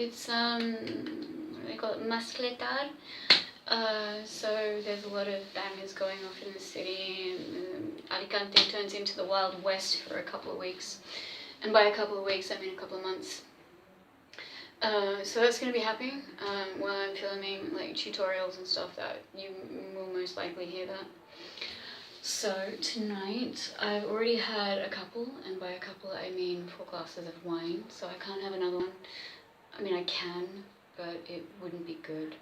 It's they call it mascletar. So there's a lot of bangers going off in the city, and Alicante turns into the Wild West for a couple of weeks. And by a couple of weeks, I mean a couple of months. So that's going to be happening while I'm filming like tutorials and stuff that you will most likely hear that. So tonight I've already had a couple, and by a couple I mean 4 glasses of wine, so I can't have another one. I mean I can, but it wouldn't be good.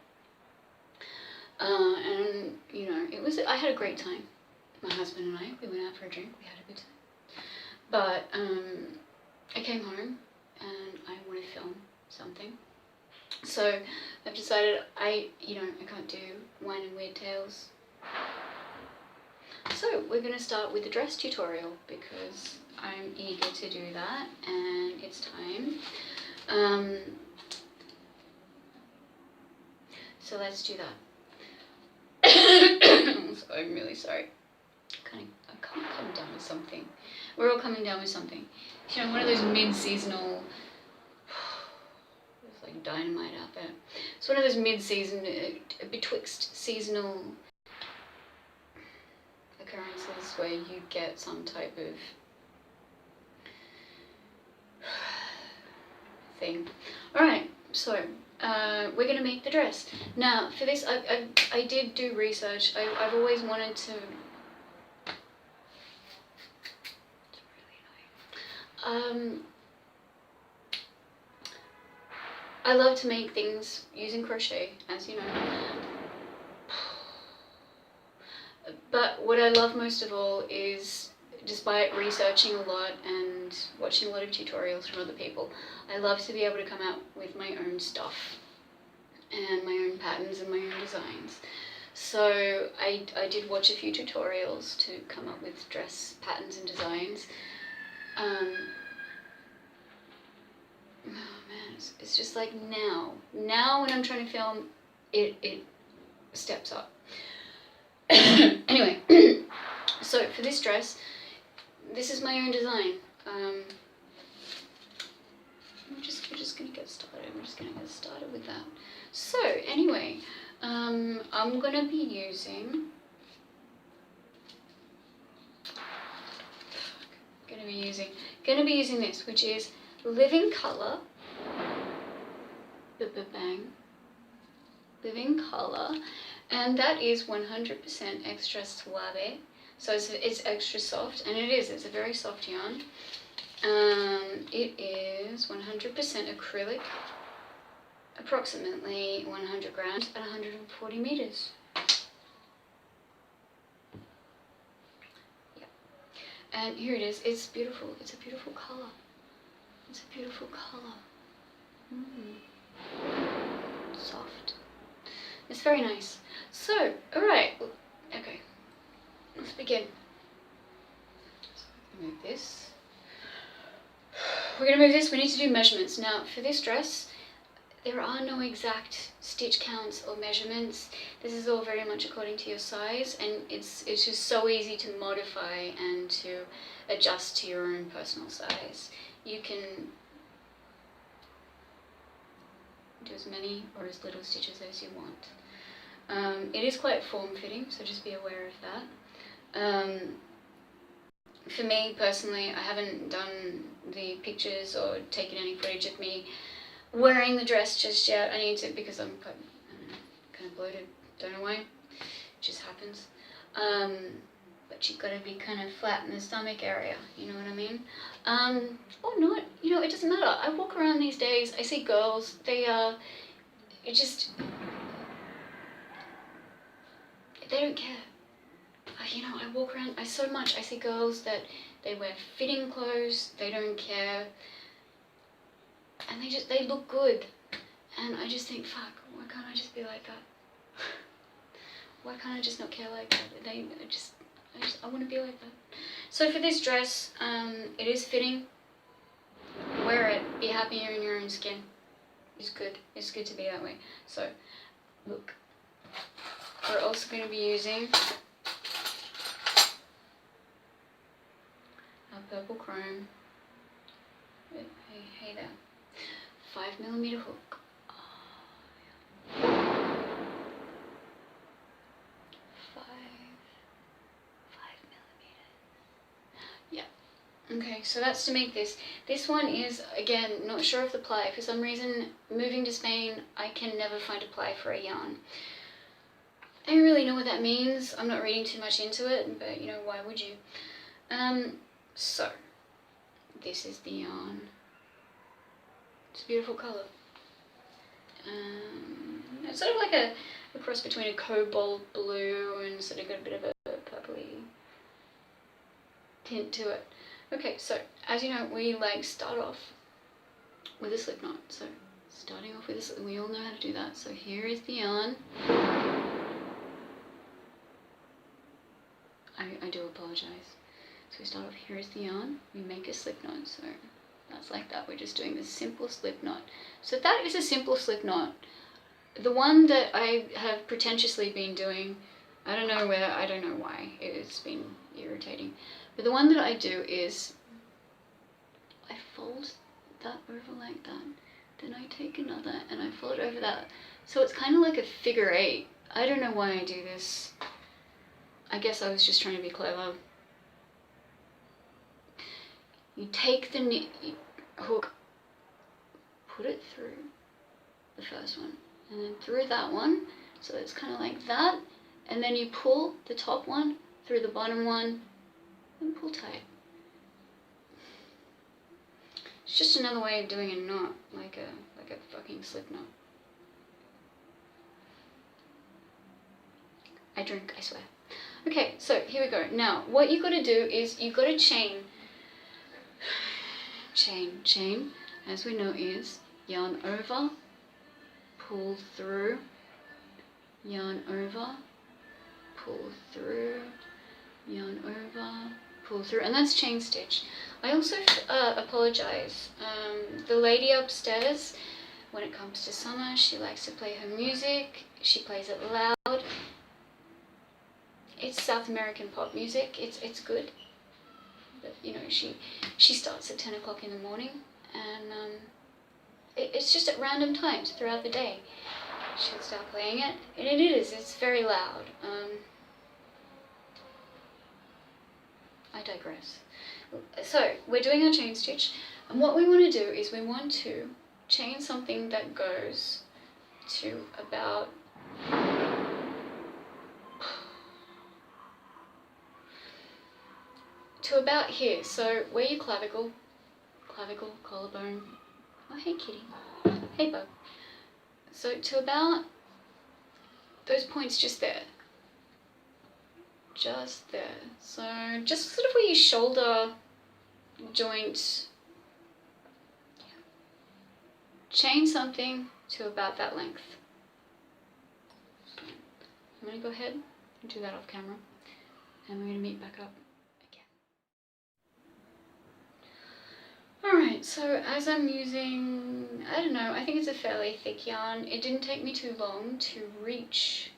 And you know, I had a great time. My husband and I, we went out for a drink, we had a good time. But I came home and I want to film something. So I've decided I can't do wine and weird tales. So we're going to start with the dress tutorial because I'm eager to do that and it's time. So let's do that. So I'm really sorry. I can't come down with something. We're all coming down with something. You know, one of those mid-seasonal... There's like dynamite out there. It's one of those mid-season, betwixt seasonal occurrences where you get some type of thing. Alright, so we're going to make the dress. Now, for this, I did do research. I've always wanted to... It's really annoying. I love to make things using crochet, as you know. But what I love most of all is, despite researching a lot and watching a lot of tutorials from other people, I love to be able to come out with my own stuff and my own patterns and my own designs. So I did watch a few tutorials to come up with dress patterns and designs. Oh man, it's just like now when I'm trying to film, it steps up. Anyway, so for this dress, this is my own design. We're just gonna get started. We're just gonna get started with that. So anyway, I'm gonna be using this, which is Living Color. Bang. Living Color. And that is 100% extra suave, so it's extra soft, and it is, it's a very soft yarn. It is 100% acrylic, approximately 100 grams at 140 meters. Yeah. And here it is, it's beautiful, it's a beautiful color. It's a beautiful color. Soft. It's very nice. So, alright, okay, let's begin. So we're going to move this. We need to do measurements. Now, for this dress, there are no exact stitch counts or measurements. This is all very much according to your size, and it's just so easy to modify and to adjust to your own personal size. You can do as many or as little stitches as you want. It is quite form-fitting, so just be aware of that. For me personally, I haven't done the pictures or taken any footage of me wearing the dress just yet. I need to, because I'm kind of bloated, don't know why, it just happens. But you've got to be kind of flat in the stomach area, you know what I mean? Or not, you know, it doesn't matter. I walk around these days, I see girls, they don't care. You know, I walk around, I see girls that they wear fitting clothes, they don't care, and they look good, and I just think, fuck, why can't I just be like that? Why can't I just not care like that? I want to be like that. So for this dress, it is fitting. Wear it, be happier in your own skin. It's good to be that way. So, look, we're also going to be using our purple chrome. Hey there. 5mm hook. Oh, yeah. 5mm. Yeah. Okay, so that's to make this. This one is, again, not sure of the ply. For some reason, moving to Spain, I can never find a ply for a yarn. I don't really know what that means. I'm not reading too much into it, but you know, why would you? So, this is the yarn. It's a beautiful colour. It's sort of like a cross between a cobalt blue and sort of got a bit of a purpley tint to it. Okay, so as you know, we start off with a slip knot. So starting off with this, we all know how to do that. So here is the yarn. I do apologize. So we start off, here is the yarn, we make a slip knot. So that's like that. We're just doing this simple slip knot. So that is a simple slip knot. The one that I have pretentiously been doing, I don't know why, it's been irritating. But the one that I do is, I fold that over like that, then I take another and I fold over that. So it's kind of like a figure 8. I don't know why I do this. I guess I was just trying to be clever. You take the hook, put it through the first one, and then through that one, so it's kind of like that, and then you pull the top one through the bottom one, and pull tight. It's just another way of doing a knot, like a fucking slip knot. I drink, I swear. Okay, so here we go. Now, what you got to do is you got to chain, as we know is yarn over, pull through, yarn over, pull through, yarn over, pull through, and that's chain stitch. I also apologize. The lady upstairs, when it comes to summer, she likes to play her music. She plays it loud. It's South American pop music. It's good, but you know, she starts at 10 o'clock in the morning, and it's just at random times throughout the day she'll start playing it, and it's very loud. I digress. So we're doing our chain stitch, and what we want to do is we want to chain something that goes to about here. So where your clavicle, collarbone. Oh, hey kitty. Hey bug. So to about those points just there. Just there. So just sort of where your shoulder joint. Chain something to about that length. So I'm going to go ahead and do that off camera, and we're going to meet back up again. Alright, so as I'm using, I don't know, I think it's a fairly thick yarn. It didn't take me too long to reach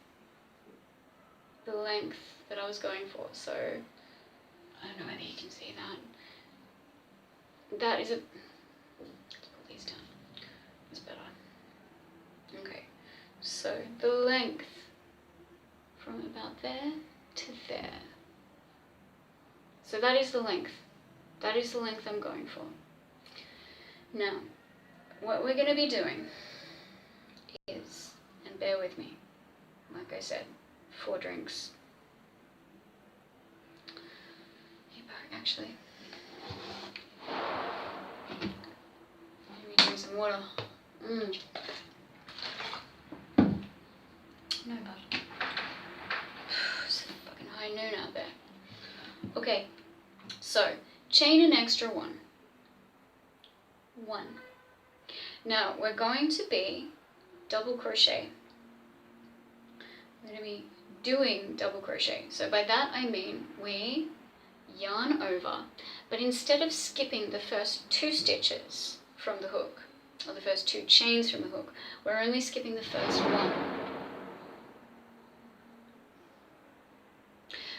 the length that I was going for, so I don't know whether you can see that. That is a, let's pull these down, it's better. So the length from about there to there. So that is the length. That is the length I'm going for. Now, what we're going to be doing is, and bear with me, like I said, 4 drinks. Actually, let me drink some water. No bud. It's fucking high noon out there. Okay, so chain an extra 1. Now we're going to be double crochet. We're going to be doing double crochet. So by that I mean we yarn over, but instead of skipping the first 2 stitches from the hook, or the first 2 chains from the hook, we're only skipping the first 1.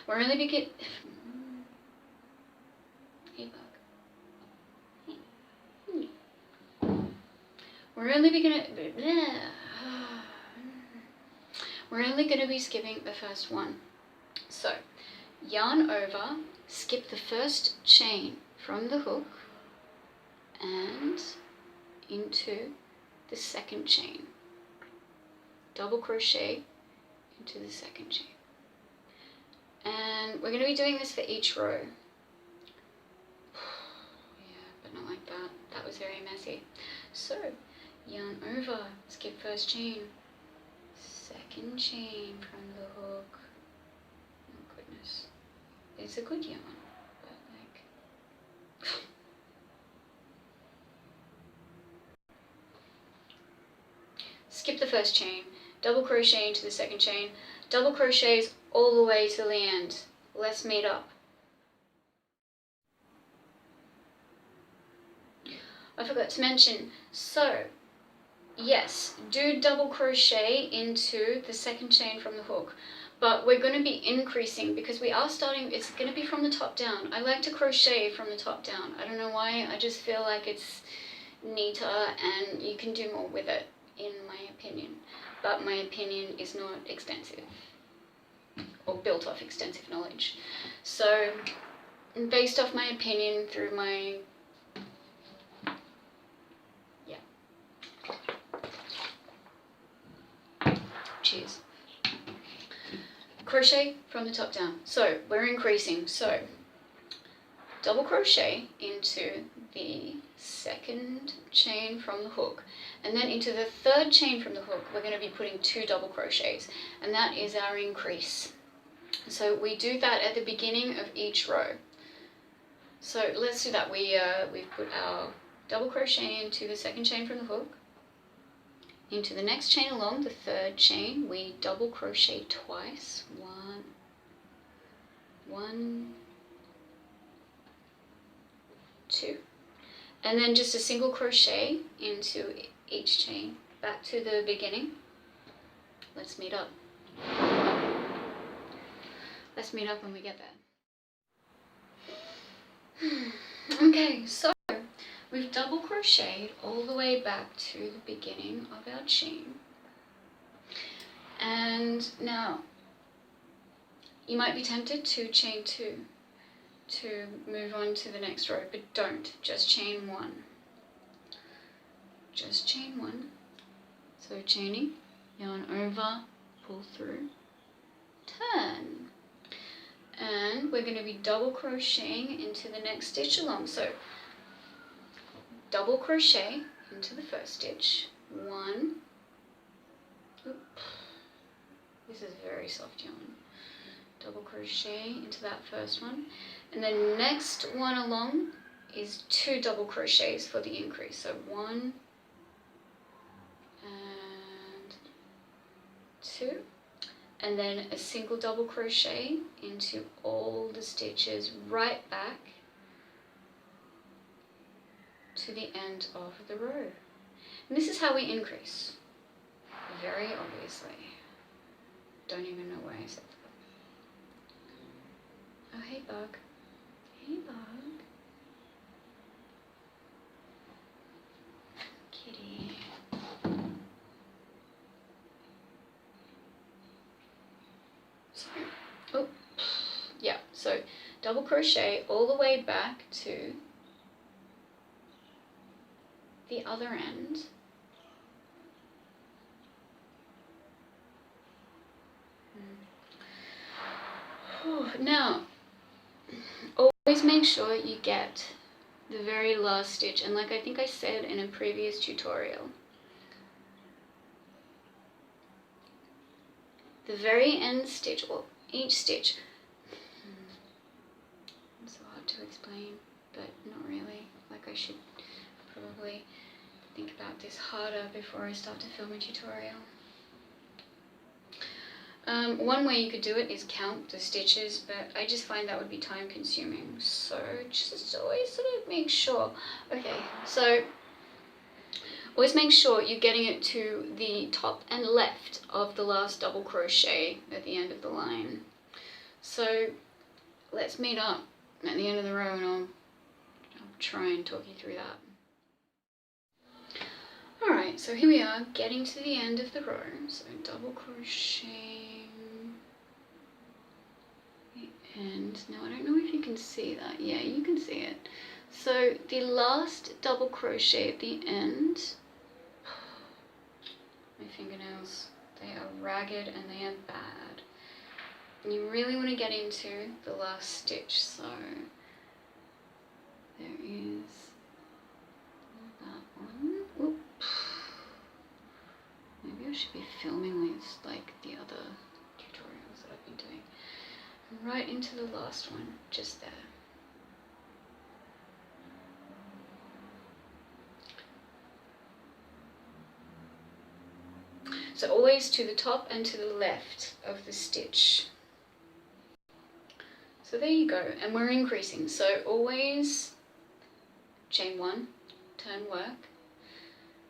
We're only begin. Hey bug. We're only going to be skipping the first 1. So yarn over, skip the first chain from the hook and into the second chain. Double crochet into the second chain. And we're going to be doing this for each row. Yeah, but not like that. That was very messy. So yarn over, skip first chain, second chain from the hook. Oh goodness. It's a good yarn, but like skip the first chain, double crochet into the second chain, double crochets all the way till the end. Let's meet up. I forgot to mention, so yes, do double crochet into the second chain from the hook, but we're going to be increasing because we are starting, it's going to be from the top down. I like to crochet from the top down. I don't know why, I just feel like it's neater and you can do more with it, in my opinion. But my opinion is not extensive or built off extensive knowledge. So, based off my opinion through my, cheers. Crochet from the top down. So we're increasing. So double crochet into the second chain from the hook, and then into the third chain from the hook we're going to be putting 2 double crochets, and that is our increase. So we do that at the beginning of each row. So let's do that. We've put our double crochet into the second chain from the hook. Into the next chain along, the third chain, we double crochet twice. 1, 2. And then just a single crochet into each chain, back to the beginning. Let's meet up. Let's meet up when we get there. Okay, so we've double crocheted all the way back to the beginning of our chain. And now, you might be tempted to chain 2 to move on to the next row, but don't, just chain 1. Just chain 1. So chaining, yarn over, pull through, turn. And we're going to be double crocheting into the next stitch along. So double crochet into the first stitch, 1, this is very soft yarn, double crochet into that first one, and the next one along is 2 double crochets for the increase, so 1 and 2, and then a single double crochet into all the stitches right back to the end of the row. And this is how we increase. Very obviously. Don't even know why I said that. Oh, hey bug. Hey bug. Kitty. Oh, yeah, so double crochet all the way back to the other end. Now, always make sure you get the very last stitch, and like I think I said in a previous tutorial, the very end stitch, well, each stitch, it's so hard to explain, but not really, like I should probably think about this harder before I start to film a tutorial. One way you could do it is count the stitches, but I just find that would be time consuming, so just always sort of make sure. Okay, so always make sure you're getting it to the top and left of the last double crochet at the end of the line. So let's meet up at the end of the row and I'll try and talk you through that. Alright, so here we are getting to the end of the row, so double crochet the end. Now I don't know if you can see that. Yeah, you can see it. So the last double crochet at the end, my fingernails, they are ragged and they are bad. And you really want to get into the last stitch, so there is that one. Oop. Maybe I should be filming this like the other tutorials that I've been doing. Right into the last one, just there. So always to the top and to the left of the stitch. So there you go, and we're increasing. So always chain one, turn work,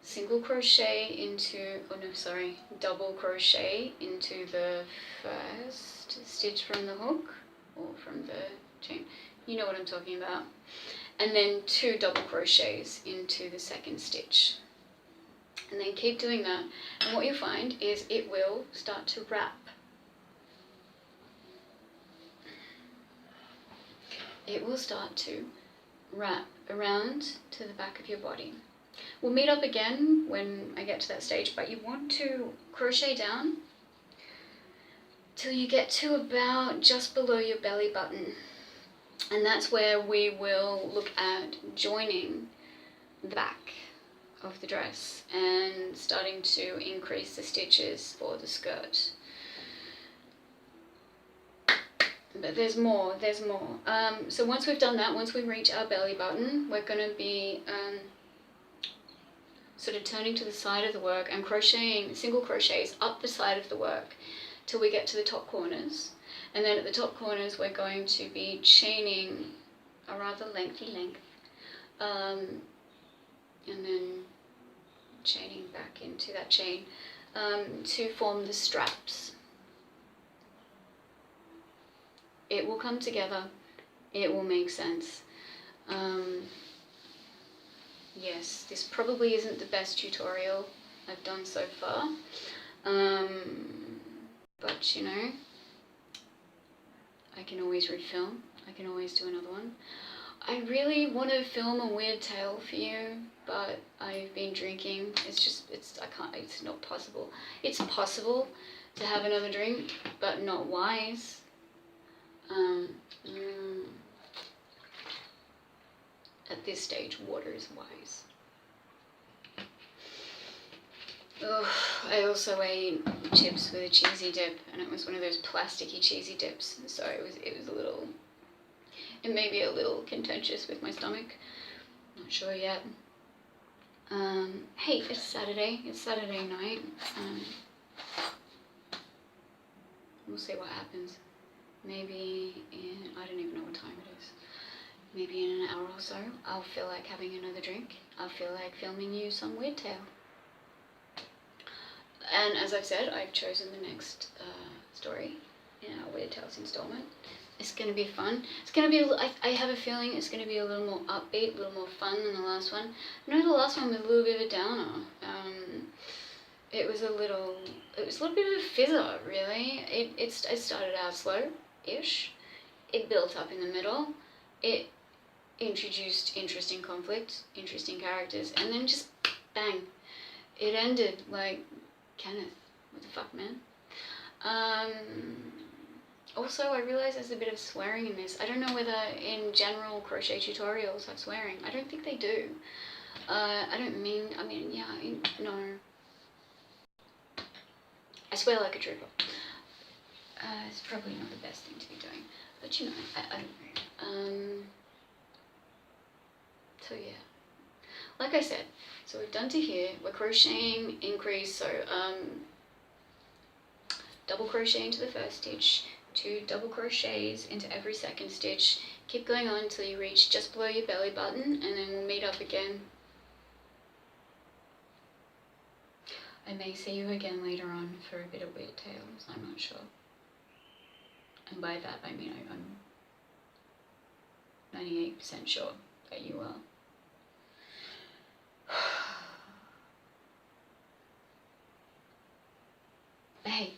single crochet into, oh no, sorry, double crochet into the first stitch from the hook or from the chain. You know what I'm talking about. And then 2 double crochets into the second stitch. And then keep doing that, and what you'll find is it will start to wrap. It will start to wrap around to the back of your body. We'll meet up again when I get to that stage, but you want to crochet down till you get to about just below your belly button. And that's where we will look at joining the back of the dress and starting to increase the stitches for the skirt. But there's more. So once we've done that, once we reach our belly button, we're going to be sort of turning to the side of the work and crocheting single crochets up the side of the work till we get to the top corners. And then at the top corners we're going to be chaining a rather lengthy length, and then chaining back into that chain to form the straps. It will come together, it will make sense. Yes, this probably isn't the best tutorial I've done so far, but you know, I can always refilm, I can always do another one. I really want to film a weird tale for you, but I've been drinking. I can't, it's not possible. It's possible to have another drink, but not wise. At this stage, water is wise. Oh, I also ate chips with a cheesy dip, and it was one of those plasticky cheesy dips, so it was a little, it may be a little contentious with my stomach. Not sure yet. Hey, it's Saturday night. We'll see what happens. Maybe I don't even know what time it is. Maybe in an hour or so, I'll feel like having another drink. I'll feel like filming you some weird tale. And as I've said, I've chosen the next story in our Weird Tales installment. It's going to be fun. It's going to be, I have a feeling it's going to be a little more upbeat, a little more fun than the last one. I know the last one was a little bit of a downer. it was a little bit of a fizzer, really. It started out slow-ish. It built up in the middle. It introduced interesting conflict, interesting characters, and then just bang, it ended. Like, Kenneth, what the fuck, man? Also, I realize there's a bit of swearing in this. I don't know whether in general crochet tutorials have swearing. I don't think they do. I mean, yeah, no. I swear like a trooper. It's probably not the best thing to be doing, but you know, I don't know. So yeah, like I said, so we've done to here. We're crocheting increase, so double crochet into the first stitch, 2 double crochets into every second stitch. Keep going on until you reach just below your belly button, and then we'll meet up again. I may see you again later on for a bit of weird tales, I'm not sure. And by that I mean I'm 98% sure that you will. But hey,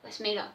let's meet up.